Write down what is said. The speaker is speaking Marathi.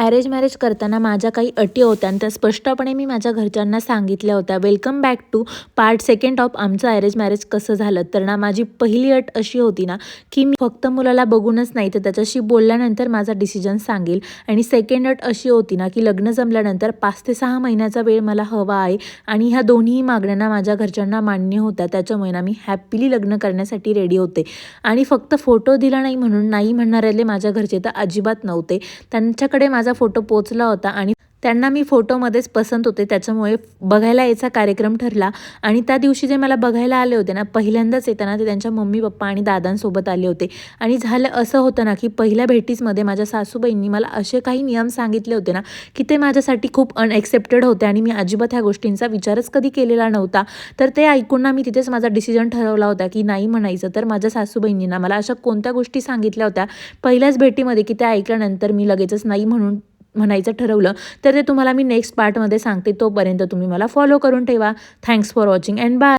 अरेंज मॅरेज करताना माझ्या काही अटी होत्या आणि त्या स्पष्टपणे मी माझ्या घरच्यांना सांगितल्या होत्या. Welcome back to part second of आमचं अरेंज मॅरेज कसं झालं. तर ना माझी पहिली अट अशी होती ना की मी फक्त मुलाला बघूनच नाही तर त्याच्याशी बोलल्यानंतर माझा डिसिजन सांगेल. आणि सेकंड अट अशी होती ना की लग्न जमल्यानंतर 5 ते 6 महिन्याचा वेळ मला हवा आहे आणि ह्या दोन्ही मागण्यांना माझ्या घरच्यांना मान्य होत्या. त्याच्यामुळे ना मी हॅपीली लग्न करण्यासाठी रेडी होते. आणि फक्त फोटो दिला नाही म्हणून नाही म्हणणारे माझ्या घरचे तर अजिबात नव्हते. त्यांच्याकडे माझा फोटो पोचला होता आणि त्यांना मी फोटोमध्येच पसंत होते. त्याच्यामुळे बघायला यायचा कार्यक्रम ठरला. आणि त्या दिवशी जे मला बघायला आले होते ना पहिल्यांदाच येताना ते त्यांच्या मम्मी पप्पा आणि दादांसोबत आले होते. आणि झालं असं होतं ना की पहिल्या भेटीसमध्ये माझ्या सासूबाईंनी मला असे काही नियम सांगितले होते ना की ते माझ्यासाठी खूप अनएक्सेप्टेड होते आणि मी अजिबात ह्या गोष्टींचा विचारच कधी केलेला नव्हता. तर ते ऐकून ना मी तिथेच माझा डिसिजन ठरवला होता की नाही म्हणायचं. तर माझ्या सासूबाईंनी ना मला अशा कोणत्या गोष्टी सांगितल्या होत्या पहिल्याच भेटीमध्ये की त्या ऐकल्यानंतर मी लगेचच नाही म्हणायचं ठरवलं. तर ते तुम्हाला मी नेक्स्ट पार्टमध्ये सांगते. तोपर्यंत तुम्ही मला फॉलो करून ठेवा. Thanks for watching and bye.